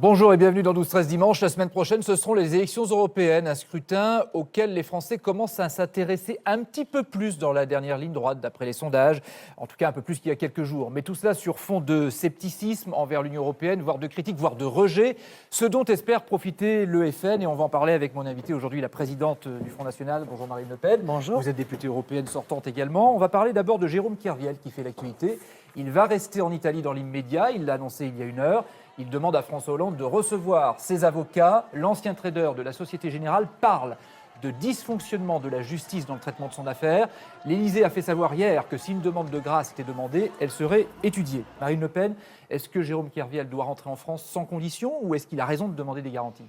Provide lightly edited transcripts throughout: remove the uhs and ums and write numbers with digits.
Bonjour et bienvenue dans 12-13 dimanche. La semaine prochaine, ce seront les élections européennes, un scrutin auquel les Français commencent à s'intéresser un petit peu plus dans la dernière ligne droite, d'après les sondages, en tout cas un peu plus qu'il y a quelques jours. Mais tout cela sur fond de scepticisme envers l'Union européenne, voire de critique, voire de rejet, ce dont espère profiter le FN. Et on va en parler avec mon invité aujourd'hui, la présidente du Front National. Bonjour Marine Le Pen. Bonjour. Vous êtes députée européenne sortante également. On va parler d'abord de Jérôme Kerviel qui fait l'actualité. Il va rester en Italie dans l'immédiat, il l'a annoncé il y a une heure. Il demande à François Hollande de recevoir ses avocats. L'ancien trader de la Société Générale parle de dysfonctionnement de la justice dans le traitement de son affaire. L'Élysée a fait savoir hier que si une demande de grâce était demandée, elle serait étudiée. Marine Le Pen, est-ce que Jérôme Kerviel doit rentrer en France sans condition ou est-ce qu'il a raison de demander des garanties ?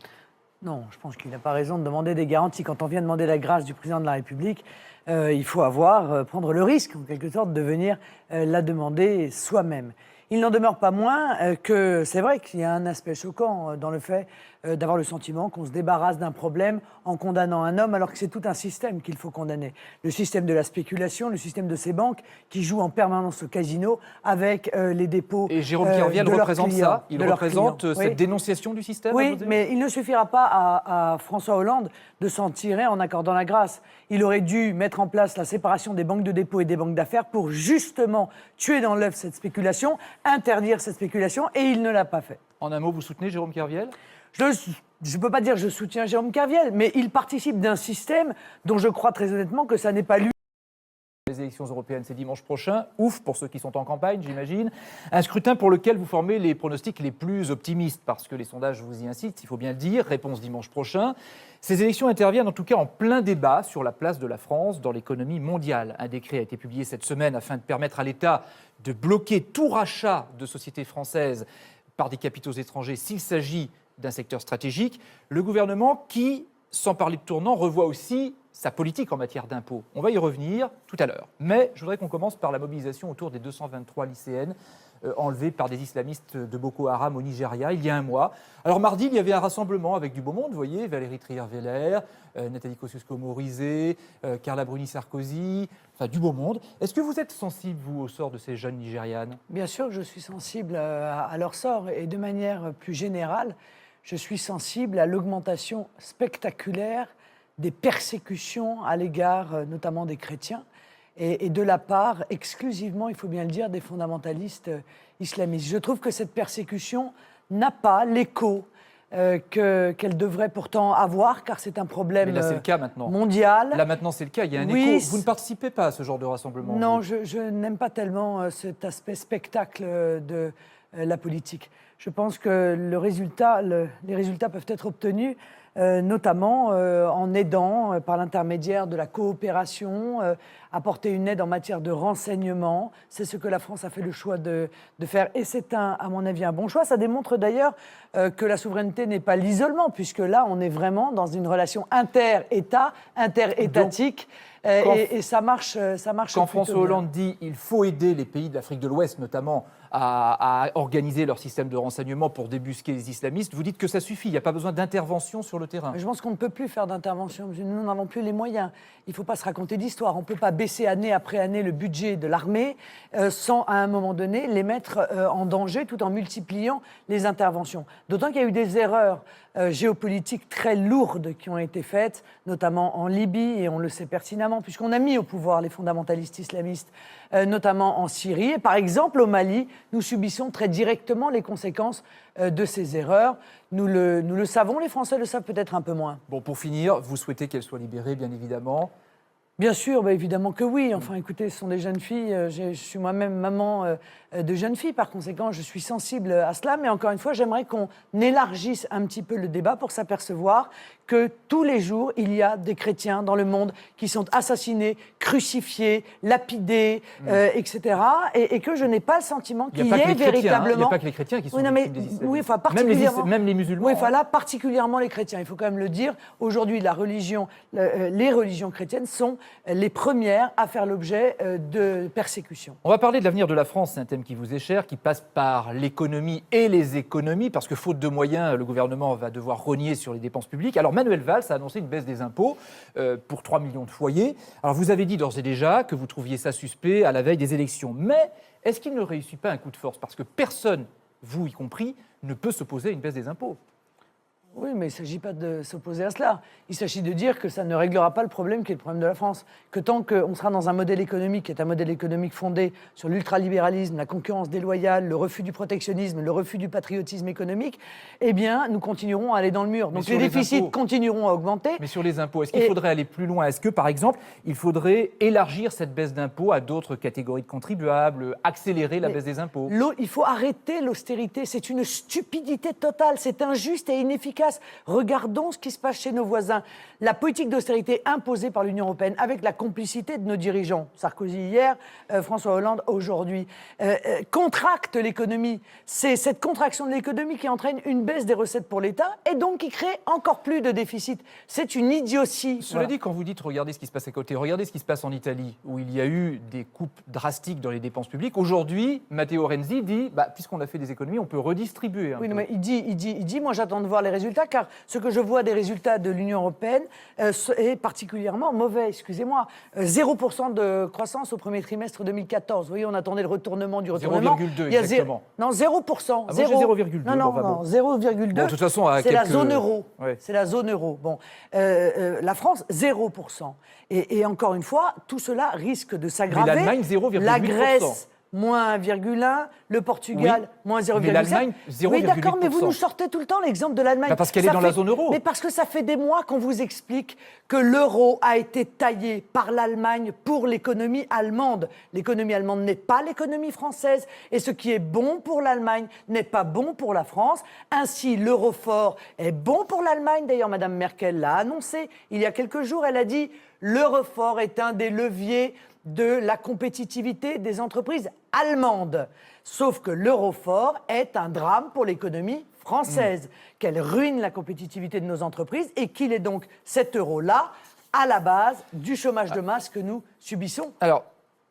Non, je pense qu'il n'a pas raison de demander des garanties. Quand on vient demander la grâce du président de la République, il faut prendre le risque, en quelque sorte, de venir la demander soi-même. Il n'en demeure pas moins que c'est vrai qu'il y a un aspect choquant dans le fait d'avoir le sentiment qu'on se débarrasse d'un problème en condamnant un homme alors que c'est tout un système qu'il faut condamner. Le système de la spéculation, le système de ces banques qui jouent en permanence au casino avec les dépôts Et Jérôme Kerviel représente ça. Il représente cette oui. dénonciation du système. Oui, mais il ne suffira pas à François Hollande de s'en tirer en accordant la grâce. Il aurait dû mettre en place la séparation des banques de dépôt et des banques d'affaires pour justement tuer dans l'œuf cette spéculation, interdire cette spéculation, et il ne l'a pas fait. En un mot, vous soutenez Jérôme Kerviel ? Je ne peux pas dire que je soutiens Jérôme Kerviel, mais il participe d'un système dont je crois très honnêtement que ça n'est pas lui. Les élections européennes, c'est dimanche prochain. Ouf pour ceux qui sont en campagne, j'imagine. Un scrutin pour lequel vous formez les pronostics les plus optimistes, parce que les sondages vous y incitent, il faut bien le dire. Réponse dimanche prochain. Ces élections interviennent en tout cas en plein débat sur la place de la France dans l'économie mondiale. Un décret a été publié cette semaine afin de permettre à l'État de bloquer tout rachat de sociétés françaises par des capitaux étrangers s'il s'agit d'un secteur stratégique. Le gouvernement qui, sans parler de tournant, revoit aussi sa politique en matière d'impôts. On va y revenir tout à l'heure. Mais je voudrais qu'on commence par la mobilisation autour des 223 lycéennes enlevées par des islamistes de Boko Haram au Nigeria il y a un mois. Alors mardi, il y avait un rassemblement avec du beau monde, vous voyez, Valérie Trierweiler, Nathalie Kosciusko-Morizet, Carla Bruni-Sarkozy, enfin du beau monde. Est-ce que vous êtes sensible, vous, au sort de ces jeunes Nigérianes ? Bien sûr que je suis sensible à leur sort, et de manière plus générale, je suis sensible à l'augmentation spectaculaire des persécutions à l'égard notamment des chrétiens et de la part exclusivement, il faut bien le dire, des fondamentalistes islamistes. Je trouve que cette persécution n'a pas l'écho qu'elle devrait pourtant avoir, car c'est un problème Mais là, c'est le cas maintenant. mondial. Là maintenant, c'est le cas, il y a un Oui, écho. Vous ne participez pas à ce genre de rassemblement ? Non, vous. je n'aime pas tellement cet aspect spectacle de la politique. Je pense que les résultats peuvent être obtenus notamment en aidant par l'intermédiaire de la coopération, apporter une aide en matière de renseignement. C'est ce que la France a fait le choix de faire, et c'est à mon avis un bon choix. Ça démontre d'ailleurs que la souveraineté n'est pas l'isolement, puisque là on est vraiment dans une relation inter-État, interétatique. Et ça marche. Quand François Hollande dit qu'il faut aider les pays de l'Afrique de l'Ouest, notamment, à organiser leur système de renseignement pour débusquer les islamistes, vous dites que ça suffit, il n'y a pas besoin d'intervention sur le terrain. Je pense qu'on ne peut plus faire d'intervention, nous n'avons plus les moyens. Il ne faut pas se raconter d'histoire, on ne peut pas baisser année après année le budget de l'armée sans, à un moment donné, les mettre en danger tout en multipliant les interventions. D'autant qu'il y a eu des erreurs géopolitiques très lourdes qui ont été faites, notamment en Libye, et on le sait pertinemment, puisqu'on a mis au pouvoir les fondamentalistes islamistes, notamment en Syrie. Et par exemple, au Mali, nous subissons très directement les conséquences de ces erreurs. Nous le savons, les Français le savent peut-être un peu moins. Bon, pour finir, vous souhaitez qu'elles soient libérées, bien évidemment. Bien sûr, évidemment que oui. Enfin, écoutez, ce sont des jeunes filles. Je suis moi-même maman de jeunes filles. Par conséquent, je suis sensible à cela. Mais encore une fois, j'aimerais qu'on élargisse un petit peu le débat pour s'apercevoir que tous les jours, il y a des chrétiens dans le monde qui sont assassinés, crucifiés, lapidés, etc. Et que je n'ai pas le sentiment qu'il y ait véritablement... Il n'y a pas que les chrétiens qui sont victimes des islamistes. Oui, enfin, particulièrement... Même les musulmans. Oui, enfin là, particulièrement les chrétiens. Il faut quand même le dire. Aujourd'hui, les religions chrétiennes sont les premières à faire l'objet de persécutions. On va parler de l'avenir de la France, c'est un thème qui vous est cher, qui passe par l'économie et les économies, parce que faute de moyens, le gouvernement va devoir rogner sur les dépenses publiques. Alors Manuel Valls a annoncé une baisse des impôts pour 3 millions de foyers. Alors vous avez dit d'ores et déjà que vous trouviez ça suspect à la veille des élections, mais est-ce qu'il ne réussit pas un coup de force ? Parce que personne vous y compris, ne peut s'opposer à une baisse des impôts. Oui, mais il ne s'agit pas de s'opposer à cela. Il s'agit de dire que ça ne réglera pas le problème qui est le problème de la France. Que tant qu'on sera dans un modèle économique qui est un modèle économique fondé sur l'ultralibéralisme, la concurrence déloyale, le refus du protectionnisme, le refus du patriotisme économique, eh bien, nous continuerons à aller dans le mur. Donc les déficits continueront à augmenter. Mais sur les impôts, est-ce qu'il faudrait aller plus loin? Est-ce que, par exemple, il faudrait élargir cette baisse d'impôts à d'autres catégories de contribuables, accélérer la baisse des impôts? Il faut arrêter l'austérité. C'est une stupidité totale. C'est injuste et inefficace. Regardons ce qui se passe chez nos voisins. La politique d'austérité imposée par l'Union européenne avec la complicité de nos dirigeants, Sarkozy hier, François Hollande aujourd'hui, contracte l'économie. C'est cette contraction de l'économie qui entraîne une baisse des recettes pour l'État et donc qui crée encore plus de déficit. C'est une idiotie. Cela dit, quand vous dites regardez ce qui se passe à côté, regardez ce qui se passe en Italie, où il y a eu des coupes drastiques dans les dépenses publiques. Aujourd'hui, Matteo Renzi dit puisqu'on a fait des économies, on peut redistribuer. Oui, non, mais il dit, moi j'attends de voir les résultats, car ce que je vois des résultats de l'Union européenne est particulièrement mauvais, excusez-moi. 0% de croissance au premier trimestre 2014. Vous voyez, on attendait le retournement du retournement. 0,2 exactement. Non, 0%. Ah, 0,2. Non, 0,2. Bon, de toute façon, c'est la zone euro. Ouais. C'est la zone euro. Bon, la France, 0%. Et encore une fois, tout cela risque de s'aggraver. Mais l'Allemagne, 0,8%. La Grèce, moins 1,1, le Portugal, moins 0,7. Mais l'Allemagne, 0,8%. Oui, d'accord, mais vous nous sortez tout le temps l'exemple de l'Allemagne. Parce qu'elle est dans la zone euro. Mais parce que ça fait des mois qu'on vous explique que l'euro a été taillé par l'Allemagne pour l'économie allemande. L'économie allemande n'est pas l'économie française. Et ce qui est bon pour l'Allemagne n'est pas bon pour la France. Ainsi, l'euro fort est bon pour l'Allemagne. D'ailleurs, Mme Merkel l'a annoncé il y a quelques jours. Elle a dit « l'euro fort est un des leviers de la compétitivité des entreprises allemandes. » Sauf que l'euro fort est un drame pour l'économie française, qu'elle ruine la compétitivité de nos entreprises et qu'il est donc cet euro-là à la base du chômage de masse que nous subissons. Alors,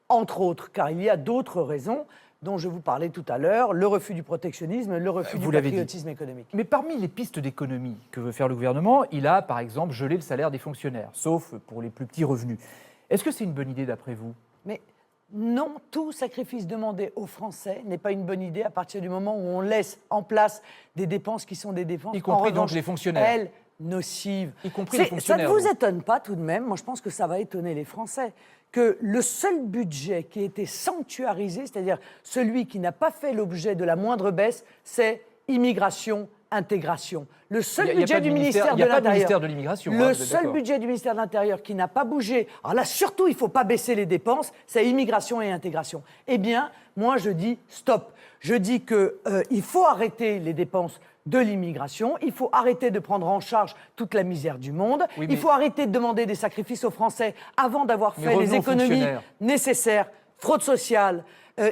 entre autres, car il y a d'autres raisons dont je vous parlais tout à l'heure, le refus du protectionnisme, le refus du patriotisme économique. Mais parmi les pistes d'économie que veut faire le gouvernement, il a par exemple gelé le salaire des fonctionnaires, sauf pour les plus petits revenus. Est-ce que c'est une bonne idée d'après vous? Mais non, tout sacrifice demandé aux Français n'est pas une bonne idée à partir du moment où on laisse en place des dépenses qui sont des dépenses, y compris donc les fonctionnaires, elles, nocives. Y compris les fonctionnaires. Ça ne vous étonne pas tout de même, moi je pense que ça va étonner les Français, que le seul budget qui a été sanctuarisé, c'est-à-dire celui qui n'a pas fait l'objet de la moindre baisse, c'est immigration, intégration. Le seul budget du ministère de l'Intérieur. Il n'y a pas de ministère de l'immigration. Le seul budget du ministère de l'Intérieur qui n'a pas bougé. Alors là, surtout, il ne faut pas baisser les dépenses, c'est immigration et intégration. Eh bien, moi, je dis stop. Je dis qu'il faut arrêter les dépenses de l'immigration, il faut arrêter de prendre en charge toute la misère du monde, il faut arrêter de demander des sacrifices aux Français avant d'avoir fait les économies nécessaires, fraude sociale,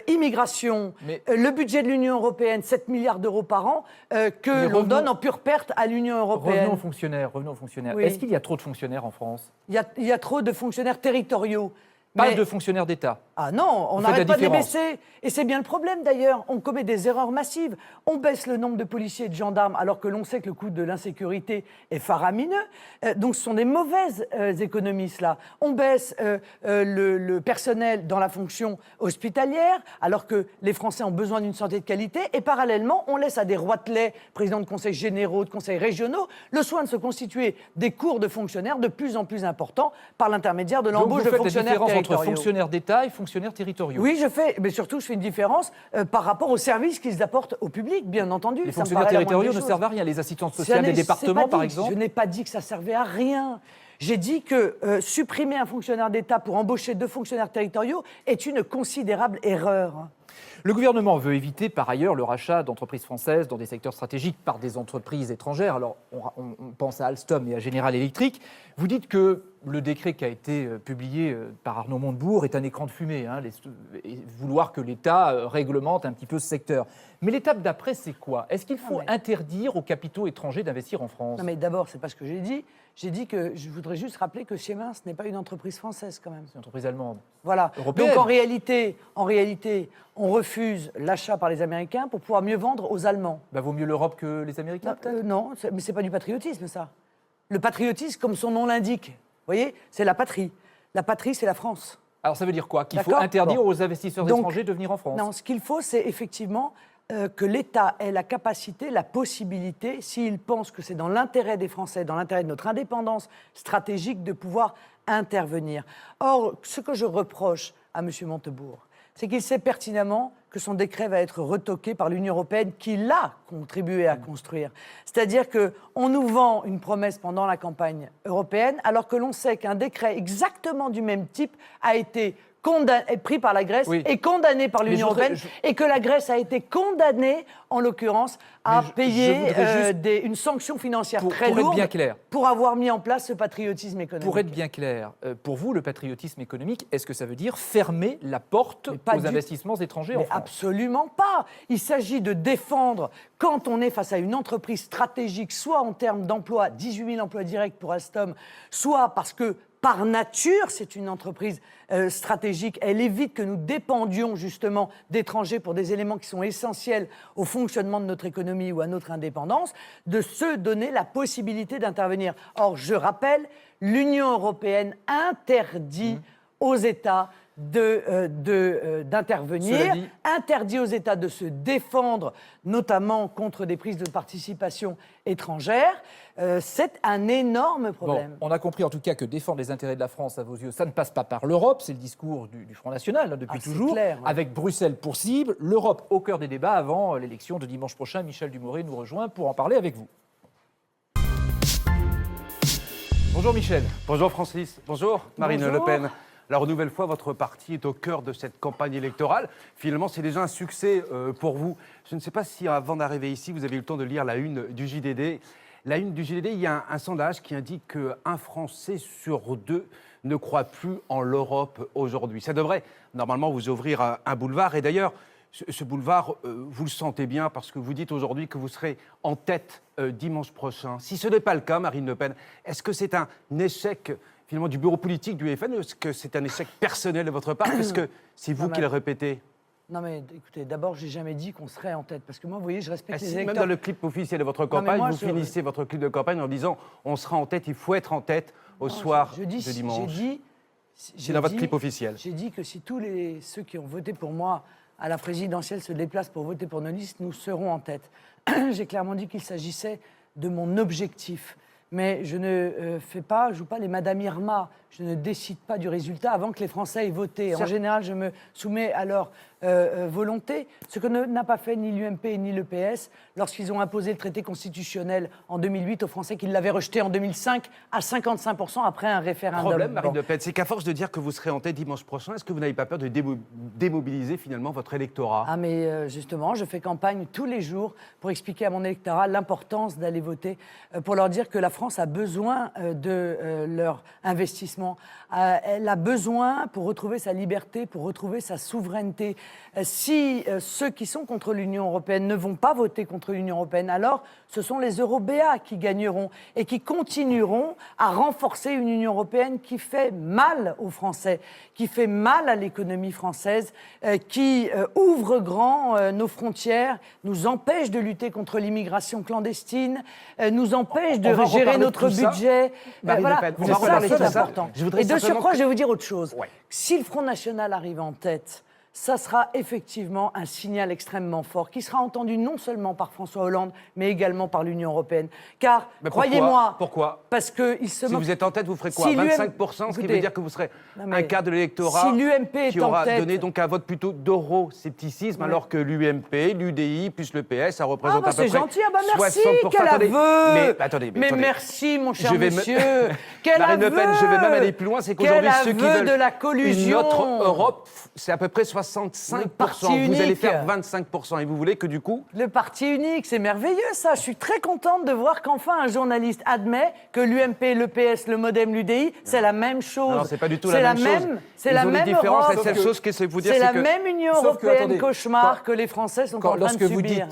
immigration, le budget de l'Union européenne, 7 milliards d'euros par an, que l'on donne en pure perte à l'Union européenne. Revenons aux fonctionnaires. Oui. Est-ce qu'il y a trop de fonctionnaires en France? Il y a trop de fonctionnaires territoriaux. Pas de fonctionnaires d'État. Ah non, on n'arrête pas de les baisser. Et c'est bien le problème d'ailleurs. On commet des erreurs massives. On baisse le nombre de policiers et de gendarmes alors que l'on sait que le coût de l'insécurité est faramineux. Donc ce sont des mauvaises économies, cela. On baisse le personnel dans la fonction hospitalière alors que les Français ont besoin d'une santé de qualité. Et parallèlement, on laisse à des roitelets, présidents de conseils généraux, de conseils régionaux, le soin de se constituer des cours de fonctionnaires de plus en plus importants par l'intermédiaire de l'embauche de fonctionnaires territoriaux. Entre fonctionnaires d'État et fonctionnaires territoriaux. Oui, mais surtout, je fais une différence par rapport aux services qu'ils apportent au public, bien entendu. Les fonctionnaires territoriaux ne servent à rien. Les assistantes sociales des départements, par exemple. Je n'ai pas dit que ça servait à rien. J'ai dit que supprimer un fonctionnaire d'État pour embaucher 2 fonctionnaires territoriaux est une considérable erreur. Le gouvernement veut éviter par ailleurs le rachat d'entreprises françaises dans des secteurs stratégiques par des entreprises étrangères. Alors, on pense à Alstom et à General Electric. Vous dites que le décret qui a été publié par Arnaud Montebourg est un écran de fumée, et vouloir que l'État réglemente un petit peu ce secteur. Mais l'étape d'après, c'est quoi? Est-ce qu'il faut interdire aux capitaux étrangers d'investir en France? Non, mais d'abord, c'est pas ce que j'ai dit. J'ai dit que je voudrais juste rappeler que Siemens n'est pas une entreprise française, quand même. C'est une entreprise allemande. Voilà. Européenne. Donc, en réalité, on refuse l'achat par les Américains pour pouvoir mieux vendre aux Allemands. Vaut mieux l'Europe que les Américains, peut-être? Non, mais c'est pas du patriotisme, ça. Le patriotisme, comme son nom l'indique, vous voyez, c'est la patrie. La patrie, c'est la France. Alors, ça veut dire quoi? Qu'il faut interdire aux investisseurs étrangers de venir en France? Non, ce qu'il faut, c'est effectivement que l'État ait la capacité, la possibilité, s'il pense que c'est dans l'intérêt des Français, dans l'intérêt de notre indépendance stratégique, de pouvoir intervenir. Or, ce que je reproche à M. Montebourg, c'est qu'il sait pertinemment que son décret va être retoqué par l'Union européenne qui l'a contribué à construire. C'est-à-dire qu'on nous vend une promesse pendant la campagne européenne, alors que l'on sait qu'un décret exactement du même type a été pris par la Grèce et condamné par l'Union européenne, et que la Grèce a été condamnée, en l'occurrence, à payer une sanction financière très lourde pour avoir mis en place ce patriotisme économique. Pour être bien clair, pour vous, le patriotisme économique, est-ce que ça veut dire fermer la porte aux investissements étrangers en France ? Absolument pas. Il s'agit de défendre, quand on est face à une entreprise stratégique, soit en termes d'emploi, 18 000 emplois directs pour Alstom, soit parce que par nature, c'est une entreprise stratégique. Elle évite que nous dépendions justement d'étrangers pour des éléments qui sont essentiels au fonctionnement de notre économie ou à notre indépendance, de se donner la possibilité d'intervenir. Or, je rappelle, l'Union européenne interdit aux États d'intervenir, interdit aux États de se défendre, notamment contre des prises de participation étrangères. C'est un énorme problème. Bon, on a compris en tout cas que défendre les intérêts de la France, à vos yeux, ça ne passe pas par l'Europe. C'est le discours du Front National depuis toujours, clair, avec Bruxelles pour cible. L'Europe au cœur des débats avant l'élection de dimanche prochain. Michel Dumoré nous rejoint pour en parler avec vous. Bonjour Michel. Bonjour Francis. Bonjour Marine Le Pen. Alors, une nouvelle fois, votre parti est au cœur de cette campagne électorale. Finalement, c'est déjà un succès pour vous. Je ne sais pas si, avant d'arriver ici, vous avez eu le temps de lire la une du JDD. La une du JDD, il y a un sondage qui indique qu'un Français sur deux ne croit plus en l'Europe aujourd'hui. Ça devrait, normalement, vous ouvrir un boulevard. Et d'ailleurs, ce boulevard, vous le sentez bien parce que vous dites aujourd'hui que vous serez en tête dimanche prochain. Si ce n'est pas le cas, Marine Le Pen, est-ce que c'est un échec finalement du bureau politique du FN, est-ce que c'est un échec personnel de votre part, parce que c'est vous qui le répétez? Non mais écoutez, d'abord, j'ai jamais dit qu'on serait en tête, parce que moi, vous voyez, je respecte les électeurs. Même dans le clip officiel de votre campagne, vous finissez votre clip de campagne en disant « on sera en tête, il faut être en tête au soir de dimanche ». C'est dans votre clip officiel. J'ai dit que si tous ceux qui ont voté pour moi à la présidentielle se déplacent pour voter pour nos listes, nous serons en tête. J'ai clairement dit qu'il s'agissait de mon objectif. Mais je ne joue pas les Madame Irma. Je ne décide pas du résultat avant que les Français aient voté. En général, je me soumets à leur volonté, ce que n'a pas fait ni l'UMP ni le PS lorsqu'ils ont imposé le traité constitutionnel en 2008 aux Français qui l'avaient rejeté en 2005 à 55% après un référendum. Le problème, Marine Le Pen, c'est qu'à force de dire que vous serez en tête dimanche prochain, est-ce que vous n'avez pas peur de démobiliser finalement votre électorat? Ah mais justement, je fais campagne tous les jours pour expliquer à mon électorat l'importance d'aller voter, pour leur dire que la France a besoin de leur investissement. Elle a besoin, pour retrouver sa liberté, pour retrouver sa souveraineté. Si ceux qui sont contre l'Union européenne ne vont pas voter contre l'Union européenne, alors ce sont les Eurobéats qui gagneront et qui continueront à renforcer une Union européenne qui fait mal aux Français, qui fait mal à l'économie française, qui ouvre grand nos frontières, nous empêche de lutter contre l'immigration clandestine, nous empêche de gérer notre budget. Voilà, c'est ça qui est important. Et de surcroît, que... je vais vous dire autre chose. Ouais. Si le Front National arrive en tête, ça sera effectivement un signal extrêmement fort qui sera entendu non seulement par François Hollande, mais également par l'Union européenne. Car, croyez-moi... Pourquoi? Parce qu'il se moque... Si vous êtes en tête, vous ferez quoi? 25%, ce qui veut dire que vous serez un quart de l'électorat qui aura donné donc un vote plutôt d'euroscepticisme, alors que l'UMP, l'UDI, plus le PS, ça représente à peu près 60%. C'est gentil, merci, quel aveu! Mais merci, mon cher monsieur, quel Marine Le Pen, je vais même aller plus loin, c'est qu'aujourd'hui, ceux qui veulent de la collusion. Une autre Europe, c'est à peu près 65%. Vous allez faire 25%. Et vous voulez que du coup... Le parti unique, c'est merveilleux ça. Je suis très contente de voir qu'enfin un journaliste admet que l'UMP, le PS, le MoDem, l'UDI, c'est la même chose. Non, c'est pas du tout la même chose. C'est la même Europe. La seule chose que c'est vous dire, c'est la que... même Union européenne cauchemar que les Français sont en train de subir. Lorsque vous dites,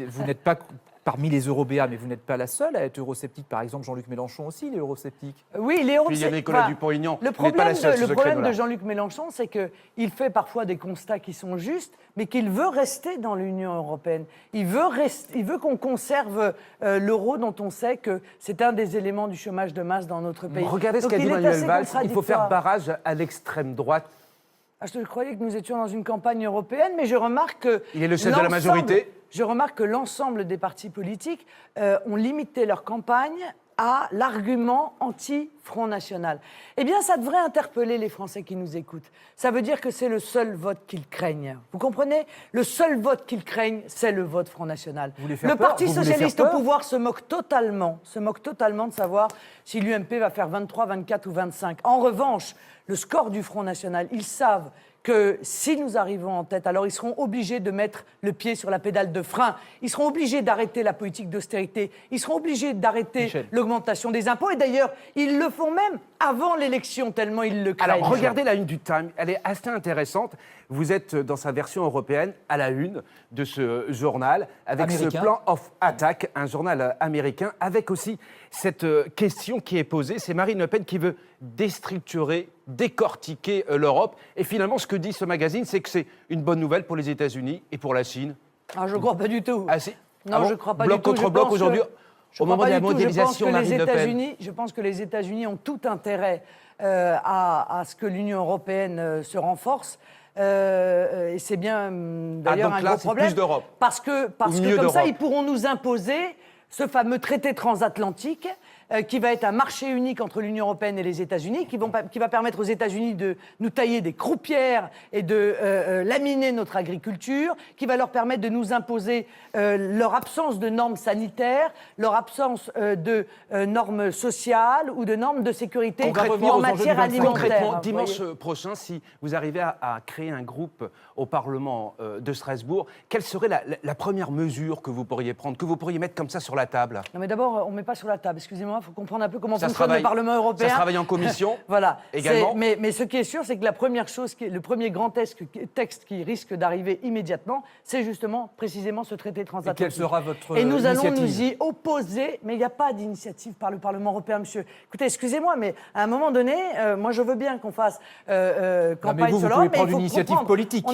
vous n'êtes pas parmi les Eurobéats, mais vous n'êtes pas la seule à être eurosceptique. Par exemple, Jean-Luc Mélenchon aussi, il est eurosceptique. Oui, il est eurosceptique. Puis il y a Nicolas Dupont-Aignan. Le problème de Jean-Luc Mélenchon, c'est qu'il fait parfois des constats qui sont justes, mais qu'il veut rester dans l'Union européenne. Il veut qu'on conserve l'euro, dont on sait que c'est un des éléments du chômage de masse dans notre pays. Regardez ce qu'a dit Manuel Valls. Il faut faire barrage à l'extrême droite. Ah, je croyais que nous étions dans une campagne européenne, mais je remarque que... Il est le chef de la majorité. Je remarque que l'ensemble des partis politiques ont limité leur campagne à l'argument anti-Front National. Eh bien, ça devrait interpeller les Français qui nous écoutent. Ça veut dire que c'est le seul vote qu'ils craignent. Vous comprenez? Le seul vote qu'ils craignent, c'est le vote Front National. Le Parti socialiste au pouvoir se moque totalement de savoir si l'UMP va faire 23, 24 ou 25. En revanche, le score du Front National, ils savent que si nous arrivons en tête, alors ils seront obligés de mettre le pied sur la pédale de frein. Ils seront obligés d'arrêter la politique d'austérité. Ils seront obligés d'arrêter l'augmentation des impôts. Et d'ailleurs, ils le font même avant l'élection, tellement ils le craignent. Alors, regardez la une du Time. Elle est assez intéressante. Vous êtes dans sa version européenne à la une de ce journal, avec ce plan of attack, un journal américain, avec aussi cette question qui est posée. C'est Marine Le Pen qui veut déstructurer, décortiquer l'Europe. Et finalement, ce que dit ce magazine, c'est que c'est une bonne nouvelle pour les États-Unis et pour la Chine. Ah, je ne crois pas du tout. Ah, si. Non, je ne crois pas bloc du tout. Contre bloc aujourd'hui, au moment de la mondialisation, Marine Le Pen. Je pense que les États-Unis ont tout intérêt à ce que l'Union européenne se renforce. Et c'est bien d'ailleurs un gros problème. Plus d'Europe. Parce que comme ça, ils pourront nous imposer ce fameux traité transatlantique qui va être un marché unique entre l'Union européenne et les États-Unis, qui va permettre aux États-Unis de nous tailler des croupières et de laminer notre agriculture, qui va leur permettre de nous imposer leur absence de normes sanitaires, leur absence de normes sociales ou de normes de sécurité en matière alimentaire. Concrètement, dimanche prochain, si vous arrivez à créer un groupe au Parlement de Strasbourg, quelle serait la première mesure que vous pourriez prendre, que vous pourriez mettre comme ça sur la table? Non, mais d'abord, on ne met pas sur la table. Excusez-moi, il faut comprendre un peu comment fonctionne le Parlement européen. Ça se travaille en commission. Voilà. Également. Mais ce qui est sûr, c'est que la première chose, le premier grand texte qui risque d'arriver immédiatement, c'est justement, précisément, ce traité transatlantique. Et quelle sera votre Et nous allons initiative? nous y opposer, mais il n'y a pas d'initiative par le Parlement européen, monsieur. Écoutez, excusez-moi, mais à un moment donné, moi, je veux bien qu'on fasse campagne sur l'Europe, mais vous pouvez prendre une initiative politique.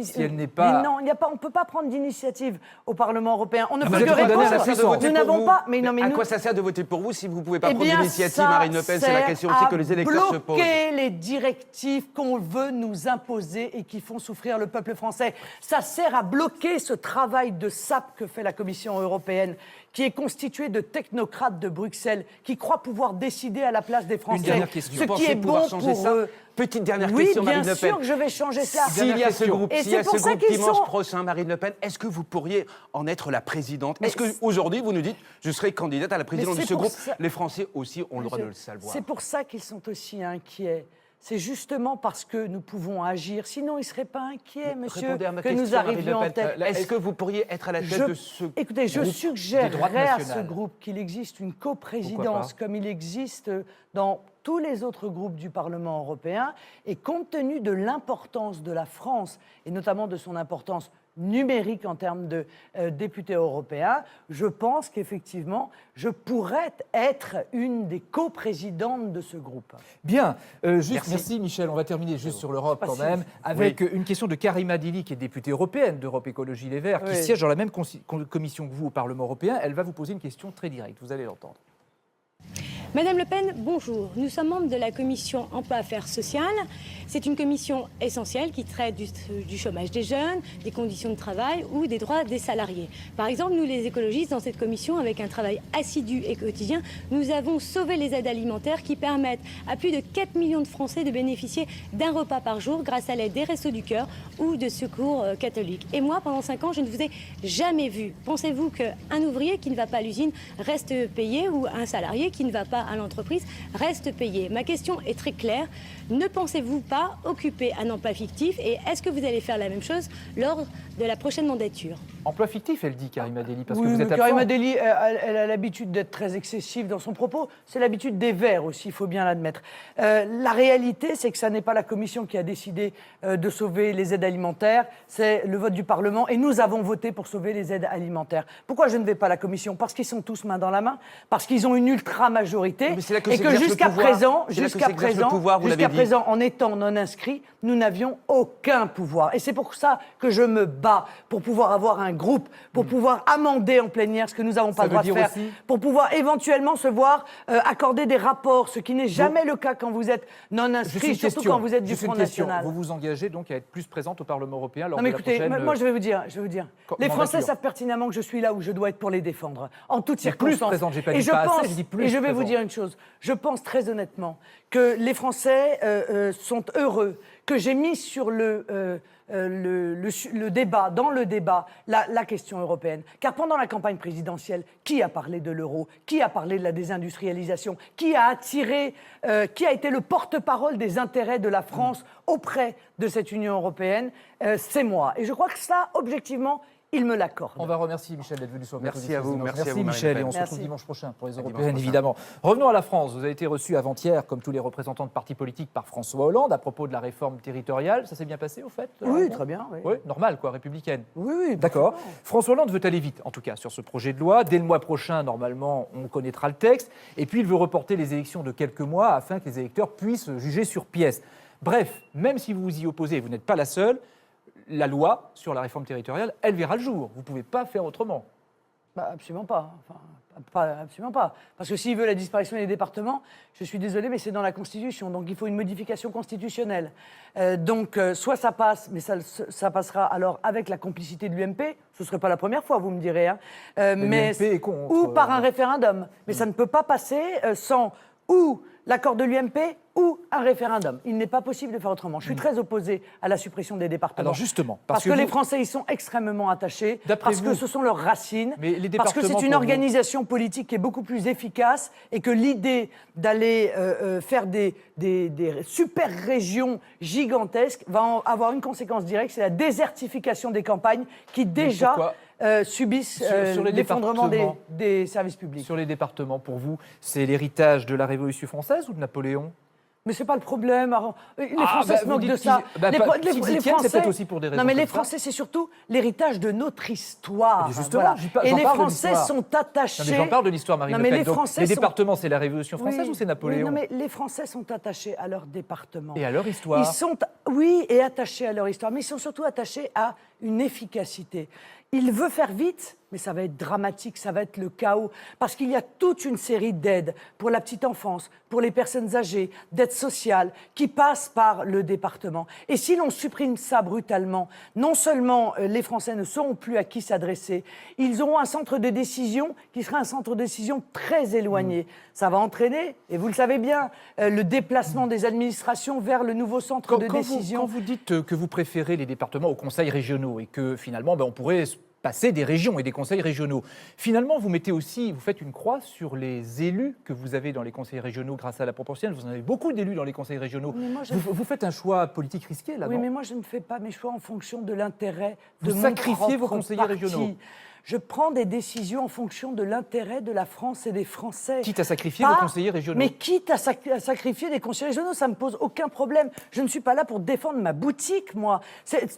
Si elle n'est pas... Mais non, on ne peut pas prendre d'initiative au Parlement européen. On ne peut vous que avez donné répondre. la puissance. Nous n'avons pas... À quoi ça sert de voter pour vous si vous ne pouvez pas prendre d'initiative, Marine Le Pen? C'est la question aussi que les électeurs se posent. Bloquer les directives qu'on veut nous imposer et qui font souffrir le peuple français. Ça sert à bloquer ce travail de sape que fait la Commission européenne, qui est constituée de technocrates de Bruxelles, qui croient pouvoir décider à la place des Français. Une dernière question. Ce qui est bon pour eux. Petite dernière question, Marine Le Pen. Oui, bien sûr que je vais changer cela. S'il y a ce groupe, et s'il y a c'est pour ce ça groupe qu'ils dimanche sont... prochain, Marine Le Pen, est-ce que vous pourriez en être la présidente? Est-ce qu'aujourd'hui, vous nous dites, je serai candidate à la présidence de ce groupe? Les Français aussi ont le droit de le savoir. C'est pour ça qu'ils sont aussi inquiets. C'est justement parce que nous pouvons agir. Sinon, ils ne seraient pas inquiets, monsieur, que nous arrivions en tête. Est-ce que vous pourriez être à la tête de ce groupe? Écoutez, je suggérerais à ce groupe qu'il existe une coprésidence comme il existe dans tous les autres groupes du Parlement européen. Et compte tenu de l'importance de la France, et notamment de son importance numérique en termes de députés européens, je pense qu'effectivement, je pourrais être une des coprésidentes de ce groupe. Bien, merci Michel, on va terminer juste sur l'Europe quand même, avec une question de Karima Dili, qui est députée européenne d'Europe Écologie Les Verts, qui siège dans la même commission que vous au Parlement européen. Elle va vous poser une question très directe, vous allez l'entendre. Madame Le Pen, bonjour. Nous sommes membres de la commission Emploi Affaires sociales. C'est une commission essentielle qui traite du chômage des jeunes, des conditions de travail ou des droits des salariés. Par exemple, nous les écologistes, dans cette commission, avec un travail assidu et quotidien, nous avons sauvé les aides alimentaires qui permettent à plus de 4 millions de Français de bénéficier d'un repas par jour grâce à l'aide des Restos du Cœur ou de Secours catholiques. Et moi, pendant 5 ans, je ne vous ai jamais vu. Pensez-vous qu'un ouvrier qui ne va pas à l'usine reste payé ou un salarié qui ne va pas à l'entreprise reste payé? Ma question est très claire. Ne pensez-vous pas occuper un emploi fictif et est-ce que vous allez faire la même chose lors de la prochaine mandature? Emploi fictif, elle dit, Karima Deli, parce que oui, vous êtes absent. Karima Deli, elle a l'habitude d'être très excessive dans son propos. C'est l'habitude des Verts aussi, il faut bien l'admettre. La réalité, c'est que ça n'est pas la Commission qui a décidé de sauver les aides alimentaires, c'est le vote du Parlement et nous avons voté pour sauver les aides alimentaires. Pourquoi je ne vais pas à la Commission? Parce qu'ils sont tous main dans la main, parce qu'ils ont une ultra-majorité majorité, Mais c'est là que et que s'exerce le jusqu'à pouvoir. présent, C'est là que s'exerce le pouvoir, vous l'avez dit. en étant non inscrits, nous n'avions aucun pouvoir. Et c'est pour ça que je me bats, pour pouvoir avoir un groupe, pour pouvoir amender en plénière ce que nous n'avons pas Ça le droit veut de dire faire, aussi- pour pouvoir éventuellement se voir accorder des rapports, ce qui n'est jamais le cas quand vous êtes non Juste inscrit, une surtout question, quand vous êtes du juste une Front question. National. Vous vous engagez donc à être plus présente au Parlement européen lors Non mais de la écoutez, prochaine... moi je vais vous dire, les Français mandature. savent pertinemment que je suis là où je dois être pour les défendre, en toutes Mais plus circonstances. présente, j'ai pas et dit je pas assez, pense, j'ai dit plus et je vais vous présente. dire une chose, je pense très honnêtement que les Français sont heureux que j'ai mis sur le débat, dans le débat, la question européenne. Car pendant la campagne présidentielle, qui a parlé de l'euro? Qui a parlé de la désindustrialisation? Qui a été le porte-parole des intérêts de la France auprès de cette Union européenne? C'est moi. Et je crois que ça, objectivement, il me l'accorde. On va remercier Michel d'être venu sur le plateau Merci à d'Express vous, Dimanche. merci à vous, Marine Michel, Le et Pen. on se Merci. retrouve dimanche prochain pour les dimanche européennes, prochain. évidemment. Revenons à la France. Vous avez été reçu avant-hier, comme tous les représentants de partis politiques, par François Hollande à propos de la réforme territoriale. Ça s'est bien passé, au fait? Oui, très bien. Oui, Oui, normal, quoi, républicaine. oui. D'accord. François Hollande veut aller vite, en tout cas, sur ce projet de loi. Dès le mois prochain, normalement, on connaîtra le texte. Et puis, il veut reporter les élections de quelques mois afin que les électeurs puissent juger sur pièce. Bref, même si vous vous y opposez, et vous n'êtes pas la seule, la loi sur la réforme territoriale, elle verra le jour. Vous ne pouvez pas faire autrement. Bah, absolument pas. Absolument pas. Parce que s'il veut la disparition des départements, je suis désolé, mais c'est dans la Constitution. Donc il faut une modification constitutionnelle. Soit ça passe, mais ça passera alors avec la complicité de l'UMP. Ce ne serait pas la première fois, vous me direz. Hein. l'UMP est contre, ou par un référendum. Mais ça ne peut pas passer sans ou l'accord de l'UMP ou un référendum. Il n'est pas possible de faire autrement. Je suis très opposé à la suppression des départements. Alors justement, parce que les Français y sont extrêmement attachés, D'après parce que vous- ce sont leurs racines, Mais les parce que départements, c'est une pour vous- organisation politique qui est beaucoup plus efficace et que l'idée d'aller faire des super régions gigantesques va avoir une conséquence directe, c'est la désertification des campagnes qui déjà pourquoi subissent Sur les l'effondrement départements. des services publics. Sur les départements, pour vous, c'est l'héritage de la Révolution française ou de Napoléon? Mais c'est pas le problème. Les Ah, Français bah, se vous moquent dites de ça. qu'ils- bah, s'ils y tiennent, c'est peut-être aussi pour des raisons Non, mais les comme ça. Français, c'est surtout l'héritage de notre histoire. Mais justement, Voilà. j'en Et les parle de Français l'histoire. sont attachés. Non, mais j'en parle de l'histoire, Marine Non, Le mais Pen. les Donc, Français les sont- départements, c'est la Révolution française Oui, ou c'est Napoléon? oui, non, mais les Français sont attachés à leur département. Et à leur histoire. Ils sont, oui, et attachés à leur histoire, mais ils sont surtout attachés à une efficacité. Il veut faire vite, mais ça va être dramatique, ça va être le chaos, parce qu'il y a toute une série d'aides pour la petite enfance, pour les personnes âgées, d'aides sociales, qui passent par le département. Et si l'on supprime ça brutalement, non seulement les Français ne sauront plus à qui s'adresser, ils auront un centre de décision qui sera un centre de décision très éloigné. Ça va entraîner, et vous le savez bien, le déplacement des administrations vers le nouveau centre de décision. Quand vous dites que vous préférez les départements aux conseils régionaux et que finalement, on pourrait passer des régions et des conseils régionaux, finalement, vous faites une croix sur les élus que vous avez dans les conseils régionaux grâce à la proportionnelle. Vous en avez beaucoup d'élus dans les conseils régionaux. Mais moi, je- Vous faites un choix politique risqué, là, Oui, non? mais moi, je ne fais pas mes choix en fonction de l'intérêt de Vous mon sacrifiez vos propre conseillers parti. régionaux. Je prends des décisions en fonction de l'intérêt de la France et des Français. Quitte à sacrifier Pas- vos conseillers régionaux. Mais quitte à sacrifier des conseillers régionaux, ça ne me pose aucun problème. Je ne suis pas là pour défendre ma boutique, moi.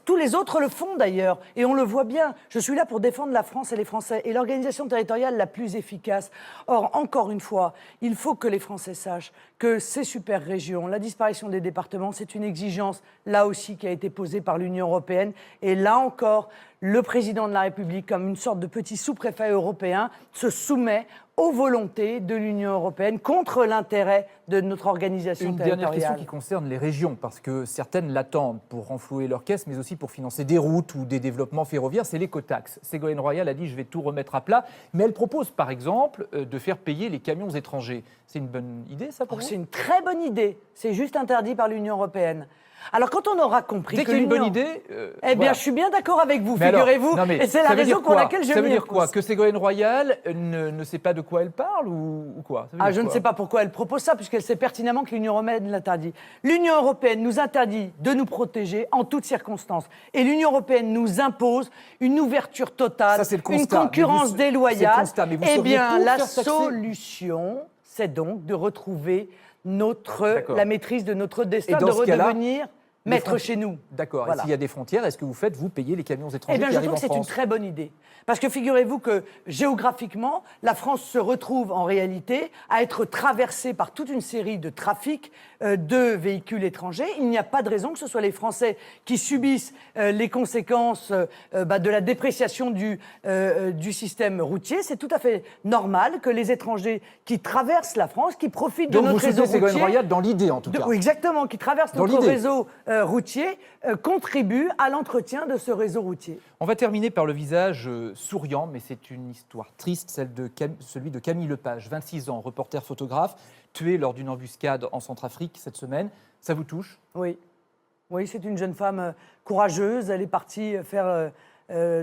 Tous les autres le font d'ailleurs, et on le voit bien. Je suis là pour défendre la France et les Français, et l'organisation territoriale la plus efficace. Or, encore une fois, il faut que les Français sachent que ces super régions, la disparition des départements, c'est une exigence, là aussi, qui a été posée par l'Union européenne. Et là encore, le président de la République, comme une sorte de petit sous-préfet européen, se soumet aux volontés de l'Union européenne contre l'intérêt de notre organisation Une territoriale. dernière question qui concerne les régions, parce que certaines l'attendent pour renflouer leur caisse, mais aussi pour financer des routes ou des développements ferroviaires, c'est l'écotaxe. Ségolène Royal a dit « je vais tout remettre à plat », mais elle propose par exemple de faire payer les camions étrangers. C'est une bonne idée, ça, pour vous? C'est une très bonne idée. C'est juste interdit par l'Union européenne. Alors quand on aura compris Dès que qu'il y a une bonne l'Union- idée... Eh bien, voilà. je suis bien d'accord avec vous, Mais alors, figurez-vous. non, mais Et c'est la ça veut raison dire pour quoi laquelle je Ça veut m'y dire quoi? oppose. Que Ségolène Royal ne sait pas de quoi elle parle ou quoi? Ça veut Ah, dire je ne quoi sais pas pourquoi elle propose ça, puisqu'elle sait pertinemment que l'Union européenne l'interdit. L'Union européenne nous interdit de nous protéger en toutes circonstances. Et l'Union européenne nous impose une ouverture totale, Ça, c'est le une constat. Mais concurrence vous- déloyale. c'est le constat, mais vous Eh sauriez bien, tout la faire taxer. solution, c'est donc de retrouver D'accord. la maîtrise de notre destin, Et dans de ce cas-là- redevenir mettre chez nous. D'accord. Voilà. Et s'il y a des frontières, est-ce que vous faites, vous, payer les camions étrangers Eh bien, qui je arrivent trouve en que c'est une France? très bonne idée. Parce que figurez-vous que géographiquement, la France se retrouve en réalité à être traversée par toute une série de trafics de véhicules étrangers. Il n'y a pas de raison que ce soit les Français qui subissent les conséquences de la dépréciation du système routier. C'est tout à fait normal que les étrangers qui traversent la France, qui profitent Donc de vous notre réseau soutenez Ségolène routier... Royal dans l'idée, en tout cas. Oui, exactement, qui traversent Dans notre l'idée. réseau routier, contribuent à l'entretien de ce réseau routier. On va terminer par le visage souriant, mais c'est une histoire triste, celui de Camille Lepage, 26 ans, reporter photographe, tué lors d'une embuscade en Centrafrique cette semaine. Ça vous touche? Oui, oui, c'est une jeune femme courageuse. Elle est partie faire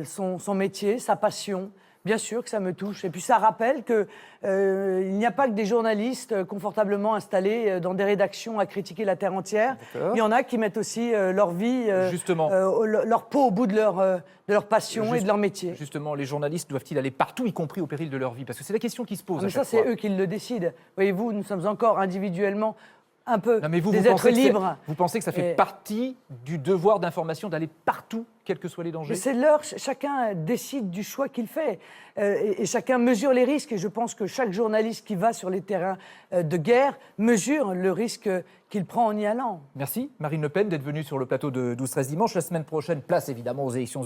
son métier, sa passion. Bien sûr que ça me touche. Et puis ça rappelle qu'il n'y a pas que des journalistes confortablement installés dans des rédactions à critiquer la terre entière. D'accord. Il y en a qui mettent aussi leur vie, Justement. leur peau au bout de leur passion et de leur métier. Justement, les journalistes doivent-ils aller partout, y compris au péril de leur vie? Parce que c'est la question qui se pose Ah, à mais ça, chaque c'est fois. eux qui le décident. Voyez-vous, nous sommes encore individuellement un peu Non, mais vous, des vous êtres pensez que libres. vous pensez que ça fait Et- partie du devoir d'information d'aller partout, quels que soient les dangers? Mais c'est l'heure, chacun décide du choix qu'il fait et chacun mesure les risques. Et je pense que chaque journaliste qui va sur les terrains de guerre mesure le risque qu'il prend en y allant. Merci Marine Le Pen d'être venue sur le plateau de 12-13 dimanche. La semaine prochaine, place évidemment aux élections